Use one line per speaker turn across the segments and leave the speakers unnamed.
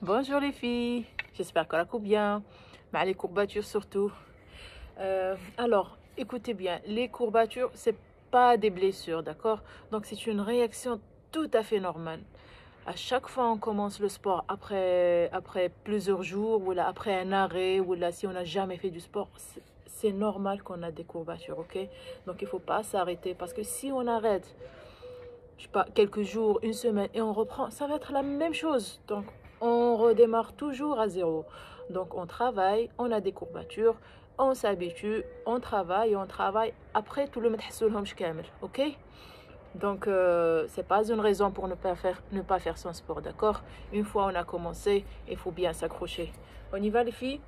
Bonjour les filles, j'espère que la coupe bien, mais les courbatures surtout. Alors, écoutez bien, les courbatures, c'est pas des blessures, d'accord? Donc c'est une réaction tout à fait normale. À chaque fois on commence le sport après plusieurs jours, ou là, après un arrêt, ou là si on n'a jamais fait du sport, c'est normal qu'on a des courbatures, ok? Donc il faut pas s'arrêter parce que si on arrête, je sais pas, quelques jours, une semaine et on reprend, ça va être la même chose. Donc on redémarre toujours à zéro. Donc on travaille, on a des courbatures, on s'habitue, on travaille et on travaille. Après tout le monde ok? Donc c'est pas une raison pour ne pas faire son sport, d'accord? Une fois on a commencé, il faut bien s'accrocher. On y va les filles?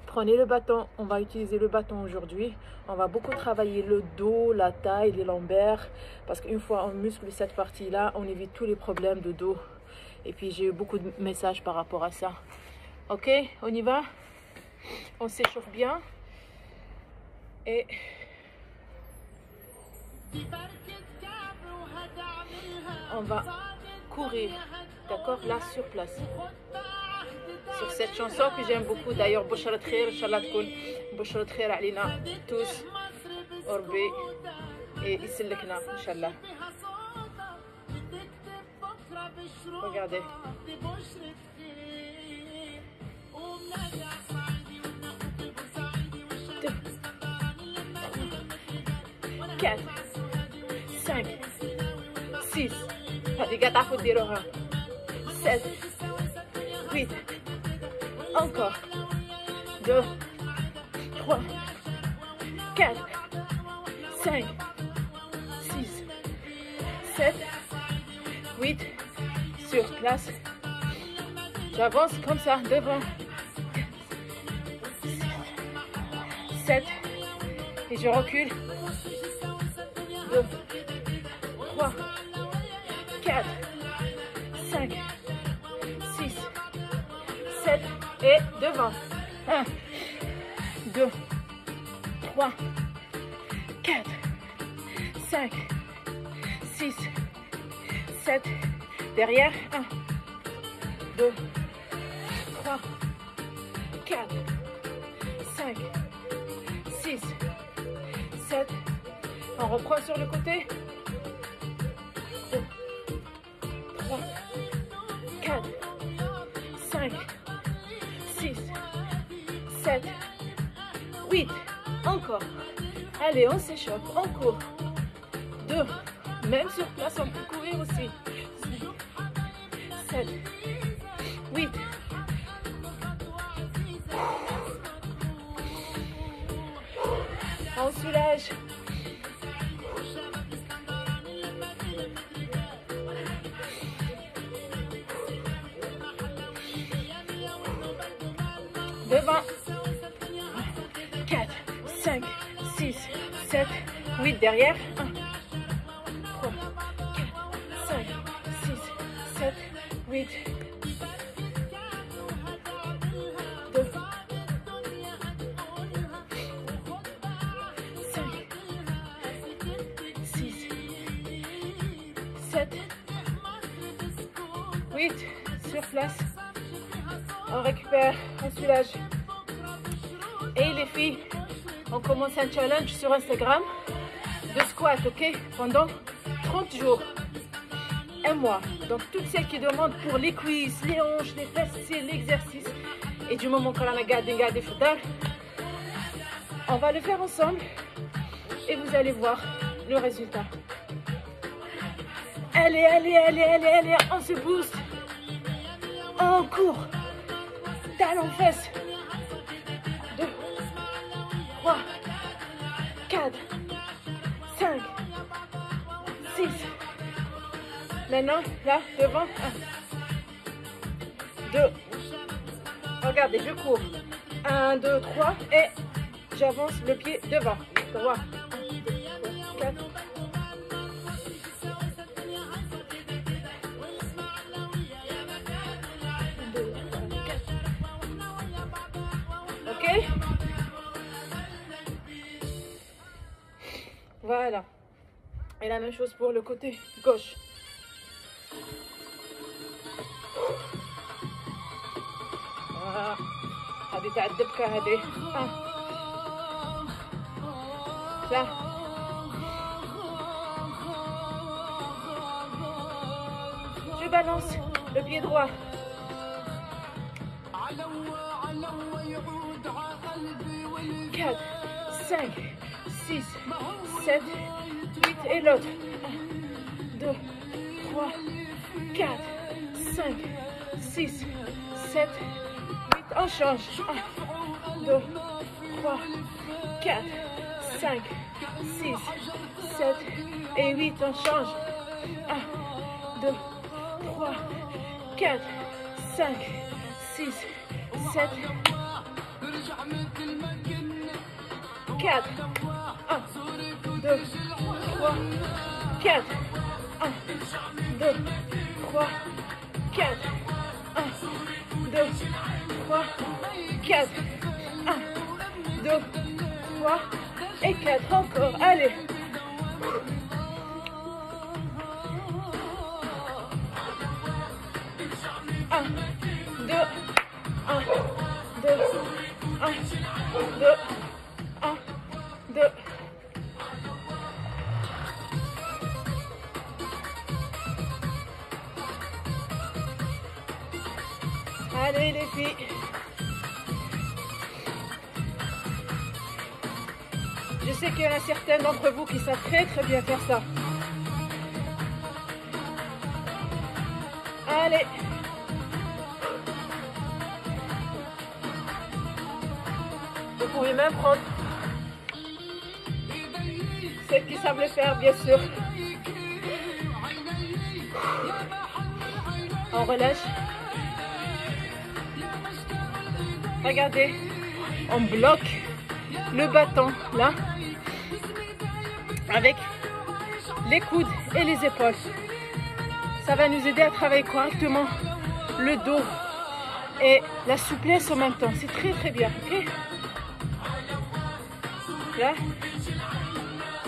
Prenez le bâton, on va utiliser le bâton aujourd'hui. On va beaucoup travailler le dos, la taille, les lombaires. Parce qu'une fois on muscle cette partie-là, on évite tous les problèmes de dos. Et puis j'ai eu beaucoup de messages par rapport à ça. Ok, on y va? On s'échauffe bien. Et on va courir, d'accord? Là, sur place. Sur cette chanson que j'aime beaucoup d'ailleurs, Bouchara Khair, Inch'Allah Tkoun, Bouchara Khair Alina, tous, Orbi et Isselekna, Inch'Allah. Regardez. 4, 5, 6, هذه قاعدة تاخد ديروها 7, 8, encore 2, 3, 4, 5, 6, 7, 8, sur place. J'avance comme ça devant. 7 et je recule. 2, 3, 4, 5, 6, 7 et devant. 1, 2, 3, 4, 5, 6, 7. Derrière. 1, 2, 3, 4, 5, 6, 7. On reprend sur le côté. 2, 3, 4, 5, 6, 7, 8. Encore. Allez, on s'échauffe, on court. 2. Même sur place, on peut courir aussi. 7, 8. On soulage. Devant. 4, 5, 6, 7, 8 derrière. 1, 3, 4, 5, 6, 7, 8. 2, 5, 6, 7, 8. Sur place. On récupère, on soulage. Et les filles, on commence un challenge sur Instagram de squat, ok? Pendant 30 jours. Un mois. Donc toutes celles qui demandent pour les cuisses, les hanches, les fesses, c'est l'exercice. Et du moment qu'on a gardé on va le faire ensemble. Et vous allez voir le résultat. Allez, allez, allez, allez, allez, on se booste. On court. Talons fesses. 2, 3, 4, 5, 6. Maintenant, là, devant. 1, 2. Regardez, je cours. 1, 2, 3. Et j'avance le pied devant. 3, 4. Ok? Voilà. Et la même chose pour le côté gauche. تاع الدبكة هذه. Ça. Je balance le pied droit. 4, 5, 6, 7, 8 et l'autre. 1, 2, 3, 4, 5, 6, 7, 8. On change. 1, 2, 3, 4, 5, 6, 7 et 8. On change. 1, 2, 3, 4, 5, 6, 7, 4, 1, 2, 3, 4, 1, 2, 3, 4, 1, 2, 3, 4, 1, 2, 3 et 4 encore, allez. 1, 2, 1, 2, 1, 2, 1, 2. Allez les filles. Je sais qu'il y en a certains d'entre vous qui savent très bien faire ça. Allez. Vous pouvez même prendre celles qui savent le faire, bien sûr. On relâche. Regardez, on bloque le bâton là avec les coudes et les épaules. Ça va nous aider à travailler correctement le dos et la souplesse en même temps. C'est très bien, ok? Là,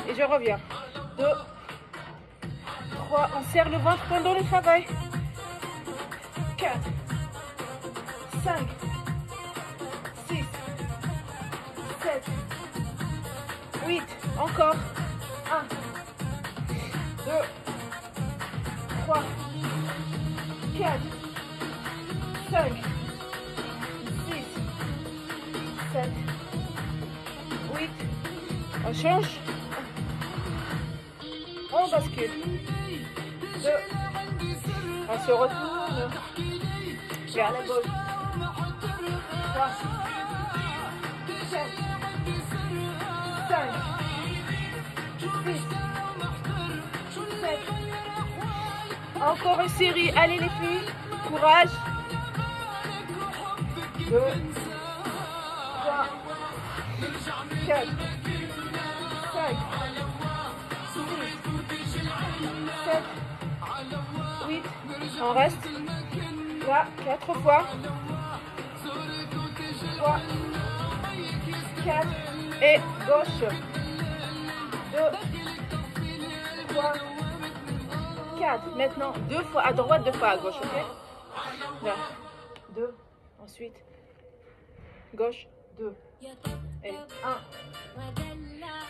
et je reviens. 2, 3, on serre le ventre pendant le travail. 4, 5, 6, 7, 8, encore. 1, 2, 3, 4, 5, 6, 7, 8. On change. On bascule. 2. On se retourne vers la gauche. 3, 4, 5, 6, 7. Encore une série. Allez les filles. Courage. 2, 3, 4, 5, 6, 7, 8. On reste là 4 fois. 3, 4 et gauche. 2, 3, 4. Maintenant 2 fois à droite, 2 fois à gauche, ok? Là. 2. Ensuite gauche, 2. Et 1,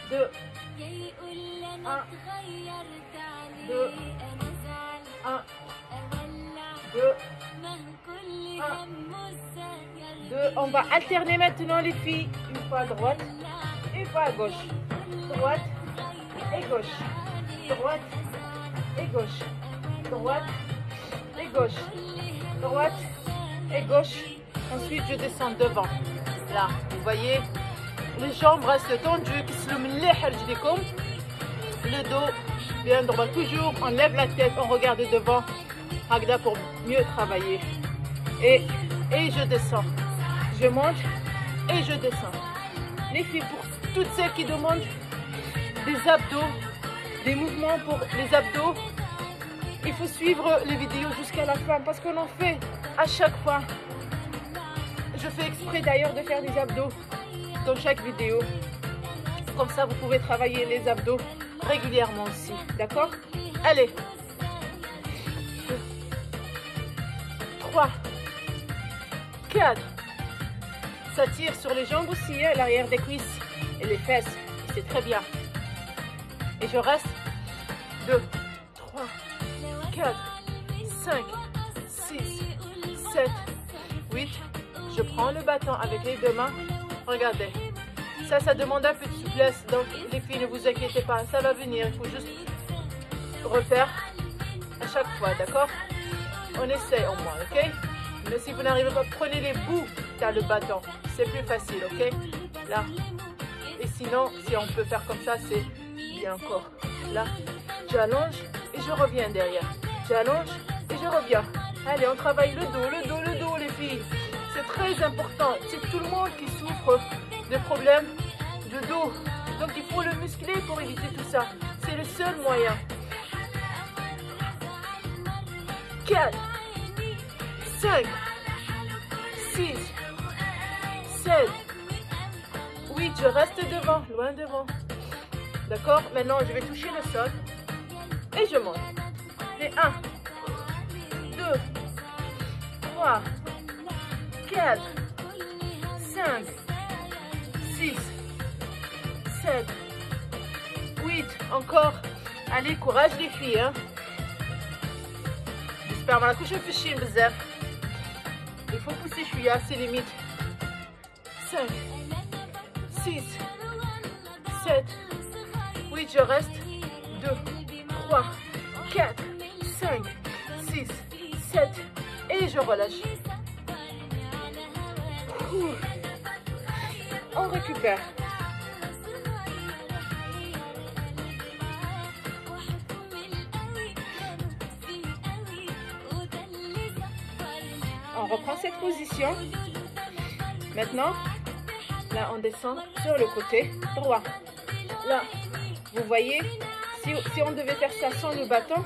2, 1, 2, 1, 2, 1, 2. On va alterner maintenant les filles. Une fois à droite, une fois à gauche. Droite et gauche. Droite et gauche. Droite et gauche. Droite et gauche. Ensuite, je descends devant. Là, vous voyez, les jambes restent tendues. Le dos bien droit toujours. On lève la tête, on regarde devant. Agda pour mieux travailler. Et je descends. Je monte et je descends. Les filles, pour toutes celles qui demandent des abdos, des mouvements pour les abdos, il faut suivre les vidéos jusqu'à la fin parce qu'on en fait à chaque fois. Je fais exprès d'ailleurs de faire des abdos dans chaque vidéo. Comme ça, vous pouvez travailler les abdos régulièrement aussi. D'accord? Allez. 3, 4, Ça tire sur les jambes aussi, hein, l'arrière des cuisses et les fesses. C'est très bien. Et je reste 2, 3, 4, 5, 6, 7, 8. Je prends le bâton avec les deux mains. Regardez. Ça demande un peu de souplesse. Donc, les filles, ne vous inquiétez pas. Ça va venir. Il faut juste refaire à chaque fois, d'accord? On essaie au moins, ok? Mais si vous n'arrivez pas, prenez les bouts dans le bâton. C'est plus facile, ok? Là. Et sinon, si on peut faire comme ça, c'est bien encore. Là, j'allonge et je reviens derrière. J'allonge et je reviens. Allez, on travaille le dos, les filles. C'est très important. C'est tout le monde qui souffre de problèmes de dos. Donc, il faut le muscler pour éviter tout ça. C'est le seul moyen. 4, 5, 6, 7, 8. Je reste devant, loin devant. D'accord? Maintenant, je vais toucher le sol. Et je monte. Et 1, 2, 3, 4, 5, 6, 7, 8. Encore. Allez, courage les filles. Hein? J'espère que je vais faire بزاف. Il faut pousser شوية, c'est limite. 5, 6, 7, 8. Je reste. 2, 3, 4, 5, 6, 7. Et je relâche. On récupère. On reprend cette position. Maintenant, là, on descend sur le côté droit. Là, vous voyez, si on devait faire ça sans le bâton,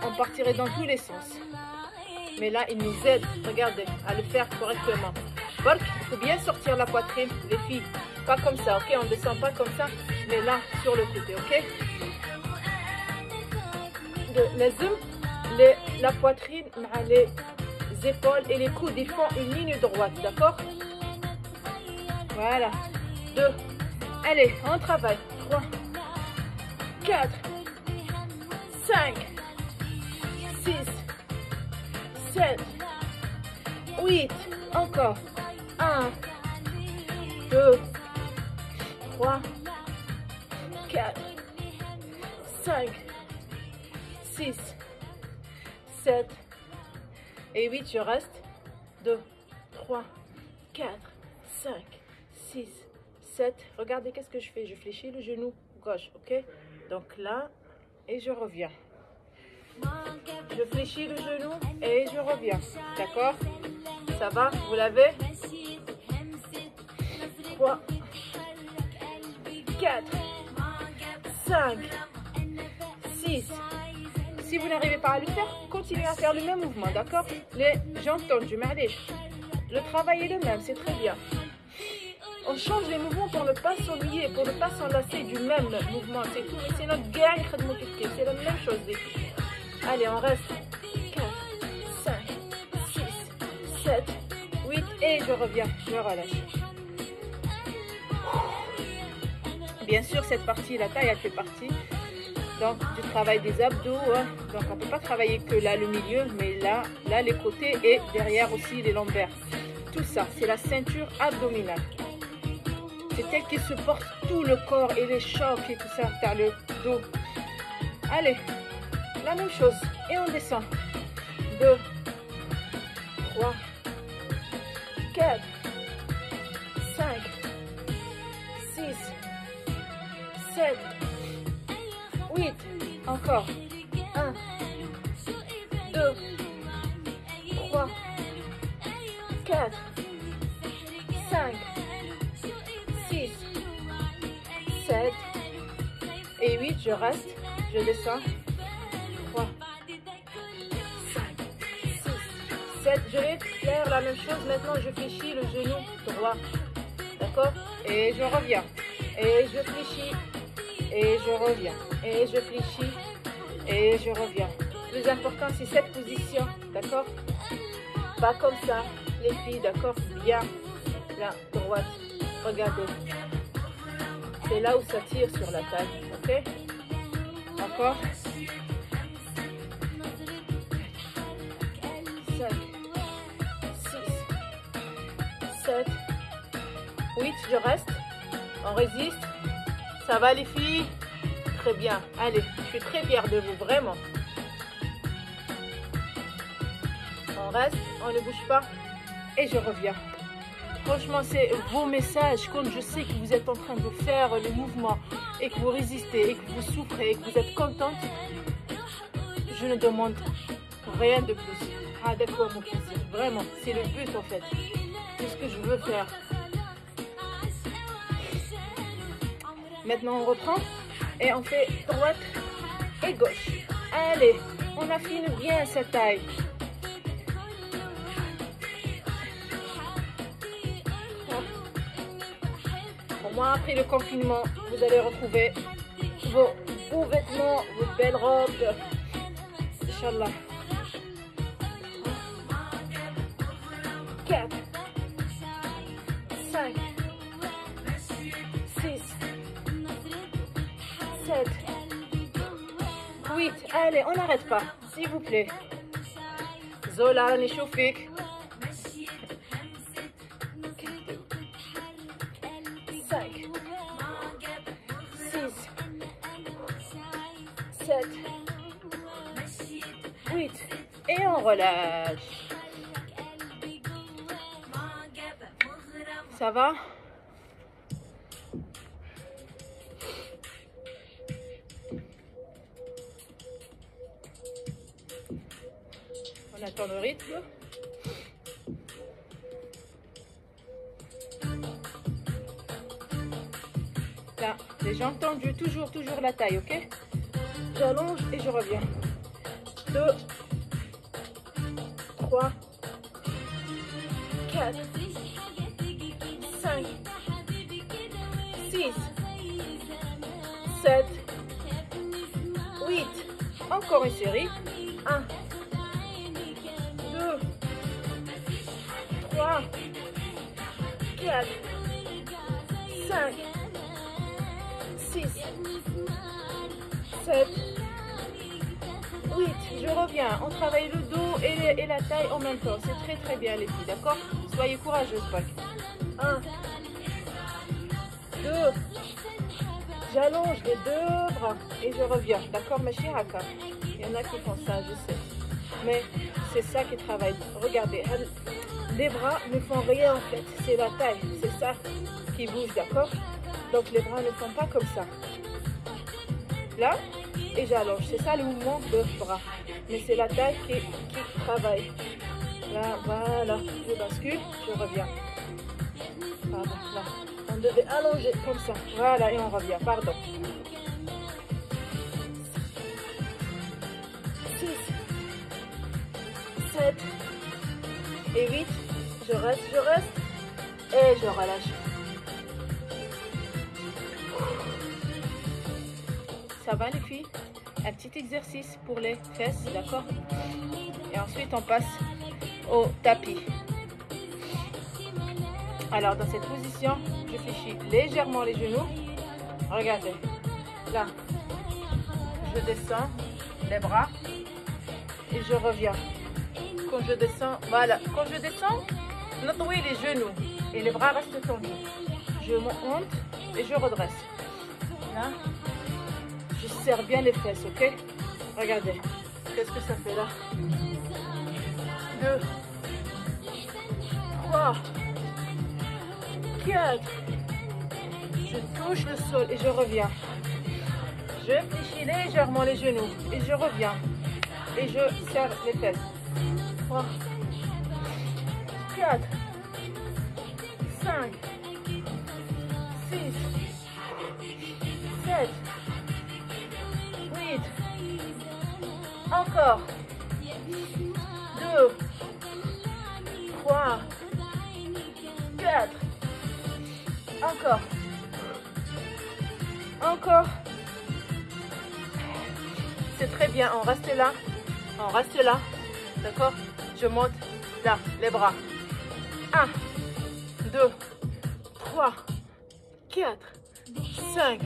on partirait dans tous les sens. Mais là, il nous aide, regardez, à le faire correctement. Il faut bien sortir la poitrine, les filles. Pas comme ça, ok? On ne descend pas comme ça, mais là, sur le côté, ok? La poitrine, les épaules et les coudes, ils font une ligne droite, d'accord? Voilà. 2. Allez, on travaille. 3, 4, 5, 6, 7, 8. Encore. 1, 2, 3, 4, 5, 6, 7 et 8. Je reste. 2, 3, 4, 5, 6, 7. Regardez qu'est-ce que je fais. Je fléchis le genou gauche, ok? Donc là, et je reviens. Je fléchis le genou et je reviens. D'accord? Ça va? Vous l'avez? 3, 4, 5, 6. Si vous n'arrivez pas à le faire, continuez à faire le même mouvement, d'accord? Les jambes tendues, le travail est le même, c'est très bien. On change les mouvements pour ne pas s'ennuyer, pour ne pas s'enlacer du même mouvement, c'est tout. C'est notre gagne, c'est la même chose. Allez, on reste. 4, 5, 6, 7, 8 et je reviens, je relâche. Bien sûr, cette partie, la taille, elle fait partie donc du travail des abdos. Hein. Donc, on ne peut pas travailler que là, le milieu, mais là, les côtés et derrière aussi les lombaires. Tout ça, c'est la ceinture abdominale. C'est elle qui supporte tout le corps et les chocs et tout ça, par le dos. Allez, la même chose. Et on descend. 2, 3, 4, 5, 6, 7, 8. Encore. 1, 2, 3, 4, 5, 6, 7 et 8. Je reste. Je descends. 3, 5, 6, 7. Je vais faire la même chose. Maintenant, je fléchis le genou droit. D'accord? Et je reviens. Et je fléchis. Et je reviens. Et je fléchis. Et je reviens. Le plus important, c'est cette position. D'accord? Pas comme ça. Les filles, d'accord? Bien. Là, droite. Regardez. C'est là où ça tire sur la taille. Ok? Encore. 5, 6, 7, 8. Je reste. On résiste. Ça va les filles? Très bien. Allez, je suis très fière de vous, vraiment. On reste, on ne bouge pas. Et je reviens. Franchement, c'est vos messages. Quand je sais que vous êtes en train de faire le mouvement et que vous résistez et que vous souffrez et que vous êtes contente, je ne demande rien de plus. Ah d'accord, mon plaisir. Vraiment, c'est le but en fait. C'est ce que je veux faire. Maintenant, on reprend et on fait droite et gauche. Allez, on affine bien sa taille. Au moins, après le confinement, vous allez retrouver vos beaux vêtements, vos belles robes. Inch'Allah. 4, 5, 6, 7, 8. Allez, on n'arrête pas, s'il vous plaît. Zola, Nishoufik. 5, 6, 7, 8. Et on relâche. Ça va? On attend le rythme. Là, les jambes tendues, toujours la taille, ok? J'allonge et je reviens. 2, 3, 4, 5, 6, 7, 8. Encore une série. 1, 2, 3, 4, 5, 6, 7, 8. Je reviens. On travaille le dos et la taille en même temps. C'est très bien les filles, d'accord? Soyez courageuses, Pâques. 1, 2. J'allonge les deux bras et je reviens. D'accord, ma chère Aka? Il y en a qui font ça, je sais. Mais c'est ça qui travaille. Regardez, les bras ne font rien en fait. C'est la taille, c'est ça qui bouge, d'accord? Donc les bras ne font pas comme ça. Là, et j'allonge. C'est ça le mouvement de bras. Mais c'est la taille qui travaille. Là, voilà. Je bascule, je reviens. Pardon, là. On devait allonger comme ça. Voilà, et on revient. Pardon. 6, 7 et 8. Je reste et je relâche. Ça va les filles? Un petit exercice pour les fesses, d'accord? Et ensuite on passe au tapis. Alors dans cette position, je fléchis légèrement les genoux. Regardez, là, je descends les bras et je reviens. Quand je descends, voilà, quand je descends, nettoyez les genoux et les bras restent tendus. Je monte et je redresse. Là, je serre bien les fesses, ok? Regardez, qu'est-ce que ça fait là? 2, 3, 4. Je touche le sol et je reviens. Je fléchis légèrement les genoux et je reviens. Et je serre les fesses. 3, 4, 5, 6, 7, 8. Encore. 2, 3, 4. Encore. Encore. C'est très bien. On reste là. On reste là. D'accord? Je monte là, les bras. 1, 2, 3, 4, 5,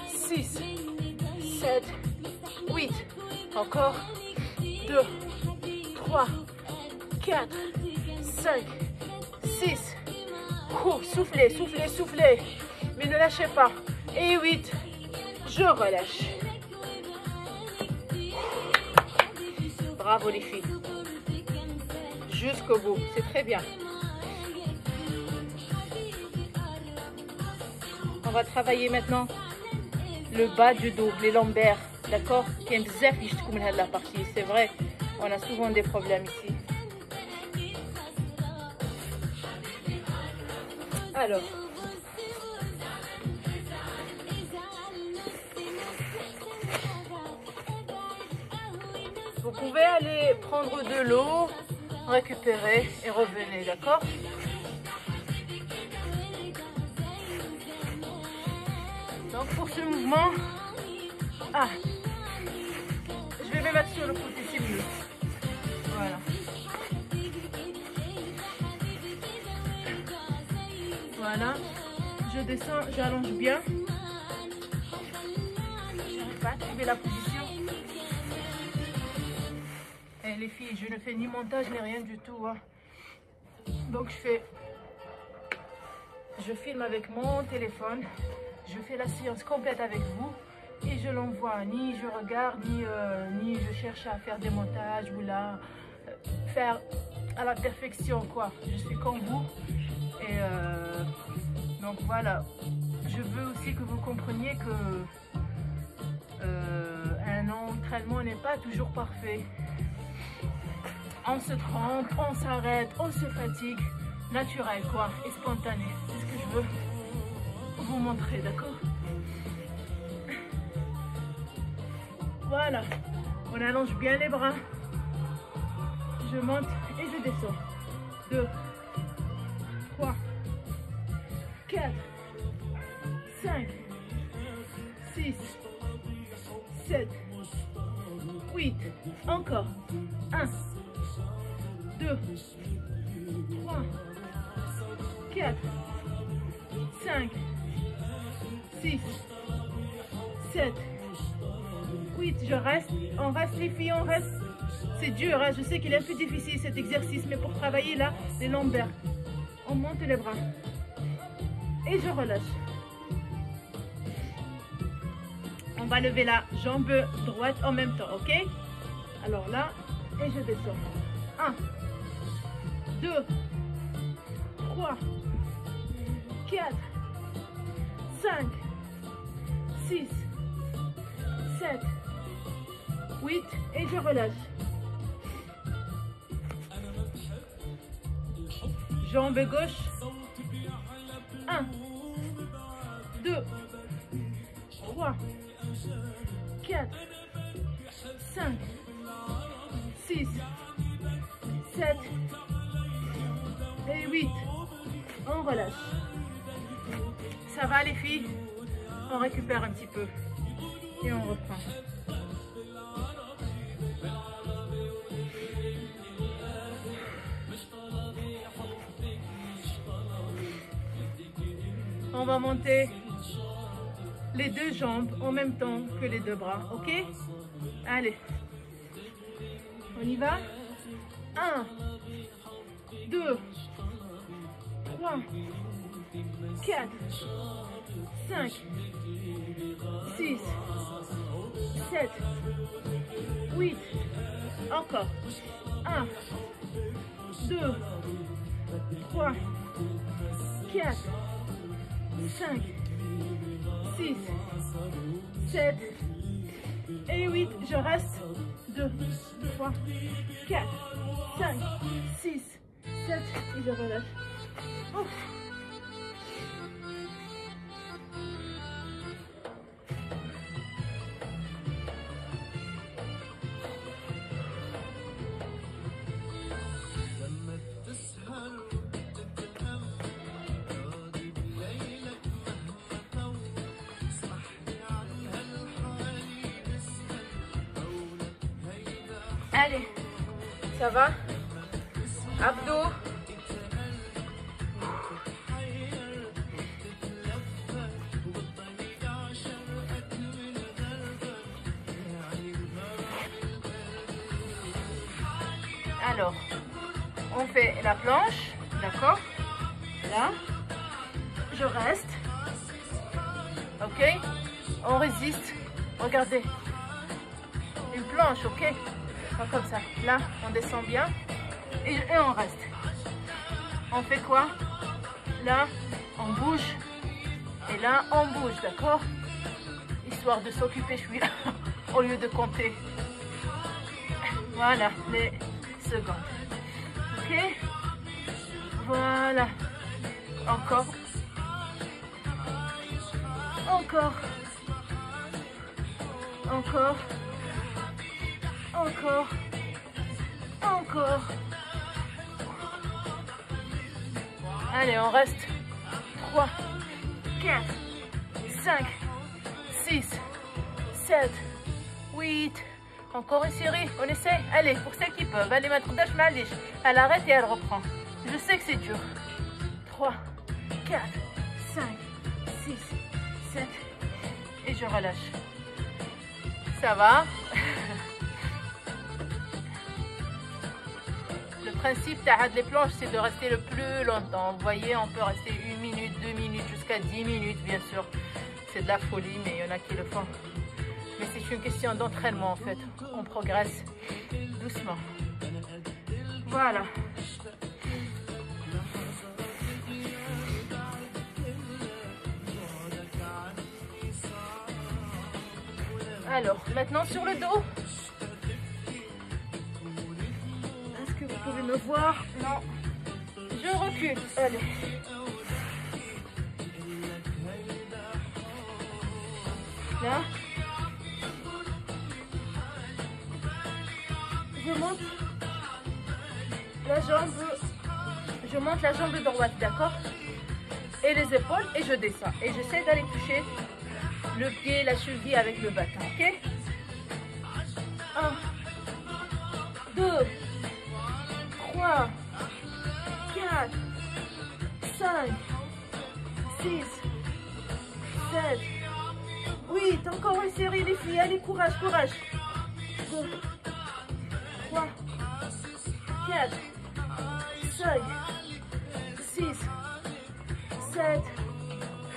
6, 7, 8. Encore. 2, 3, 4, 5, 6. Soufflez, soufflez, soufflez. Mais ne lâchez pas. Et 8. Je relâche. Bravo les filles. Jusqu'au bout. C'est très bien. On va travailler maintenant le bas du dos, les lombaires. D'accord? La partie. C'est vrai, on a souvent des problèmes ici. Alors. Vous pouvez aller prendre de l'eau, récupérer et revenez, d'accord? Donc pour ce mouvement, je vais me mettre sur le côté, c'est mieux. Voilà. Voilà. Je descends, j'allonge bien. Je n'arrive pas à trouver la position. Et les filles, je ne fais ni montage ni rien du tout. Hein. Donc je filme avec mon téléphone. Je fais la séance complète avec vous et je l'envoie. Ni je regarde, ni je cherche à faire des montages ou là faire à la perfection quoi. Je suis comme vous et donc voilà. Je veux aussi que vous compreniez que un entraînement n'est pas toujours parfait. On se trompe, on s'arrête, on se fatigue, naturel quoi, et spontané. C'est ce que je veux vous montrer, d'accord? Voilà, on allonge bien les bras. Je monte et je descends. 2, 3, 4, 5, 6, 7, 8. Encore. 1, 2, 3, 4, 5, 6, 7, 8. Je reste. On reste les filles, on reste. C'est dur, hein? Je sais qu'il est un peu difficile cet exercice, mais pour travailler là, les lombaires, on monte les bras. Et je relâche. On va lever la jambe droite en même temps, ok? Alors là, et je descends. 1, 2, 3, 4, 5, 6, 7, 8 et je relâche. Jambe gauche. 1, 2, 3, 4, 5, 6, 7 et 8. On relâche. Ça va les filles? On récupère un petit peu et on reprend. On va monter les deux jambes en même temps que les deux bras, ok? Allez, on y va? 1, 2, 3, 4, 5, 6, 7, 8. Encore. 1, 2, 3, 4, 5, 6, 7 et 8. Je reste. 2, 3, 4, 5, 6, 7 et je relâche. Ouf. Allez, ça va? Abdos. Alors, on fait la planche, d'accord? Là, je reste. Ok? On résiste. Regardez. Une planche, ok? Pas comme ça. Là, on descend bien. Et on reste. On fait quoi? Là, on bouge. Et là, on bouge, d'accord? Histoire de s'occuper, je suis au lieu de compter. Voilà, les secondes. Ok? Voilà. Encore. Encore. Encore. Encore. Encore. Allez, on reste. 3, 4, 5, 6, 7, 8. Encore une série. On essaie. Allez, pour celles qui peuvent. Allez, ma troudache, m'alliche. Elle arrête et elle reprend. Je sais que c'est dur. 3, 4, 5, 6, 7. Et je relâche. Ça va? Le principe des planches, c'est de rester le plus longtemps. Vous voyez, on peut rester 1 minute, 2 minutes, jusqu'à 10 minutes, bien sûr. C'est de la folie, mais il y en a qui le font. Mais c'est une question d'entraînement, en fait. On progresse doucement. Voilà. Alors, maintenant sur le dos. Est-ce que vous pouvez me voir? Non. Je recule. Allez. Là. Je monte la jambe. Je monte la jambe droite, d'accord? Et les épaules et je descends. Et j'essaie d'aller toucher le pied, la cheville avec le bâton, ok? 1, 2, 3, 4, 5, 6, 7, 8. Encore une série, les filles. Allez, courage, courage. 2, 3, 4, 5, 6, 7.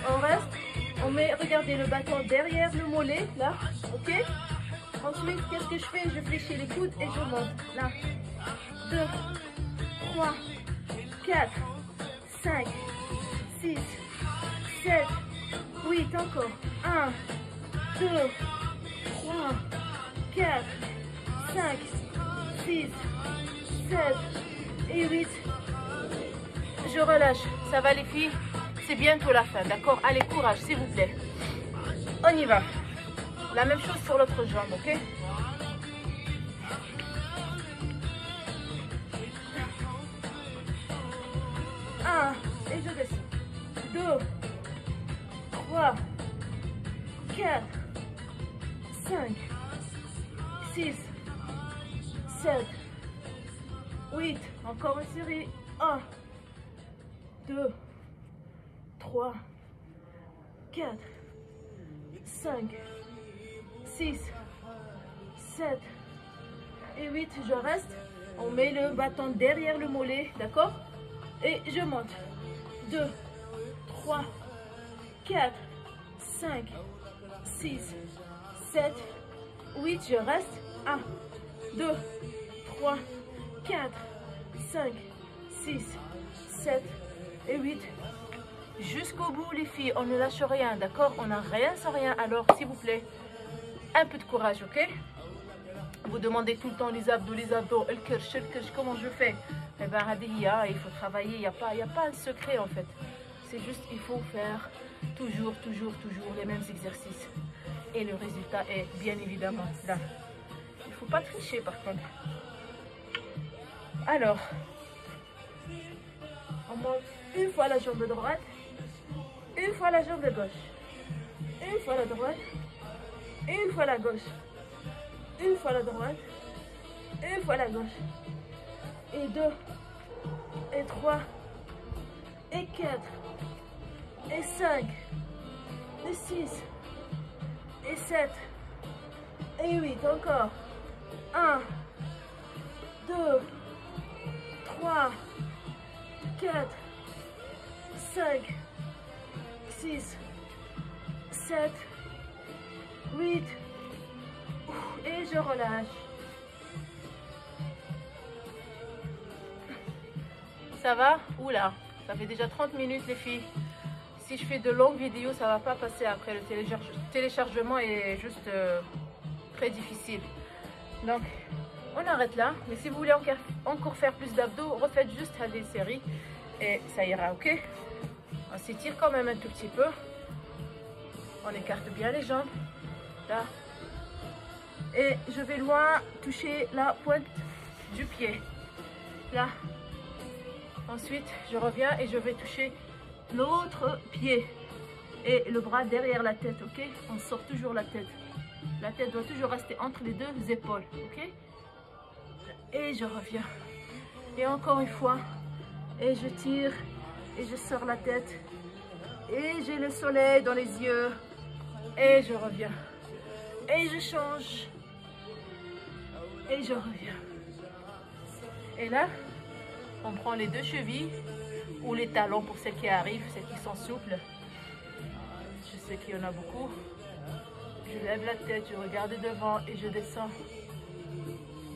On reste. On met, regardez, le bâton derrière le mollet, là, ok? Ensuite, qu'est-ce que je fais? Je fléchis les coudes et je monte. Là, 2, 3, 4, 5, 6, 7, 8. Encore. 1, 2, 3, 4, 5, 6, 7 et 8. Je relâche. Ça va, les filles? C'est bientôt la fin, d'accord? Allez, courage, s'il vous plaît. On y va. La même chose pour l'autre jambe, ok? Un, et je descends. 2, 3, 4, 5, 6, 7, 8. Encore une série. 1, 2, 3, 4, 5, 6, 7 et 8. Je reste. On met le bâton derrière le mollet, d'accord? Et je monte. 2, 3, 4, 5, 6, 7, 8. Je reste. 1, 2, 3, 4, 5, 6, 7 et 8. Jusqu'au bout, les filles, on ne lâche rien, d'accord? On n'a rien sans rien. Alors, s'il vous plaît, un peu de courage, ok? Vous demandez tout le temps les abdos, le kirsch, comment je fais? Eh bien, il faut travailler, il n'y a pas un secret en fait. C'est juste, il faut faire toujours les mêmes exercices. Et le résultat est bien évidemment là. Il ne faut pas tricher par contre. Alors, on monte une fois la jambe droite, une fois la jambe gauche, une fois la droite, une fois la gauche, une fois la droite, une fois la gauche, et 2, et 3, et 4, et 5, et 6, et 7, et 8, encore, 1, 2, 4, 5, 6, 7, 8. Et je relâche. Ça va? Oula, ça fait déjà 30 minutes les filles. Si je fais de longues vidéos, ça va pas passer après. Le téléchargement est juste très difficile. Donc, on arrête là. Mais si vous voulez encore faire plus d'abdos, refaites juste à des séries et ça ira, ok? On s'étire quand même un tout petit peu. On écarte bien les jambes. Là. Et je vais loin toucher la pointe du pied. Là. Ensuite, je reviens et je vais toucher l'autre pied. Et le bras derrière la tête, ok? On sort toujours la tête. La tête doit toujours rester entre les deux épaules, ok? Et je reviens. Et encore une fois. Et je tire. Et je sors la tête. Et j'ai le soleil dans les yeux. Et je reviens. Et je change. Et je reviens. Et là, on prend les deux chevilles ou les talons pour celles qui arrivent, celles qui sont souples. Je sais qu'il y en a beaucoup. Je lève la tête, je regarde devant et je descends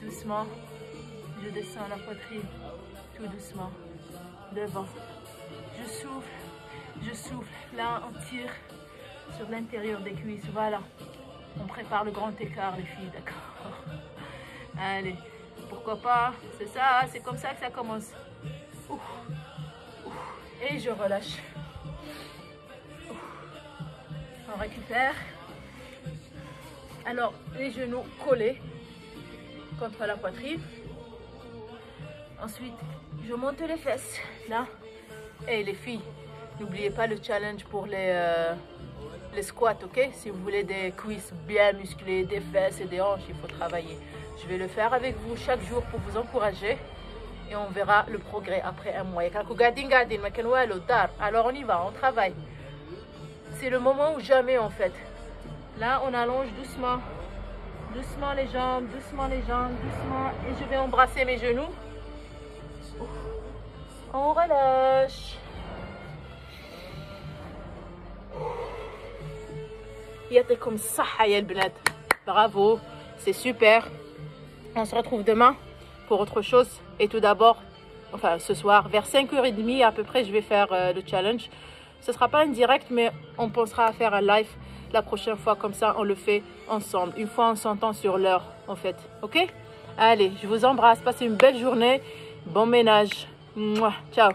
doucement. Je descends la poitrine tout doucement devant. Je souffle. Là, on tire sur l'intérieur des cuisses. Voilà. On prépare le grand écart, les filles, d'accord? Allez, pourquoi pas? C'est ça, c'est comme ça que ça commence. Ouf. Et je relâche. Ouf. On récupère. Alors, les genoux collés contre la poitrine. Ensuite, je monte les fesses, là. Et les filles, n'oubliez pas le challenge pour les squats, ok? Si vous voulez des cuisses bien musclées, des fesses et des hanches, il faut travailler. Je vais le faire avec vous chaque jour pour vous encourager. Et on verra le progrès après un mois. Alors on y va, on travaille. C'est le moment ou jamais en fait. Là, on allonge doucement. Doucement les jambes, doucement. Et je vais embrasser mes genoux. On relâche. Comme ça, bravo, c'est super. On se retrouve demain pour autre chose. Et tout d'abord, enfin ce soir, vers 5h30 à peu près, je vais faire le challenge. Ce ne sera pas un direct, mais on pensera à faire un live la prochaine fois. Comme ça, on le fait ensemble. Une fois, on s'entend sur l'heure, en fait. Ok? Allez, je vous embrasse. Passez une belle journée. Bon ménage. Mouah, ciao.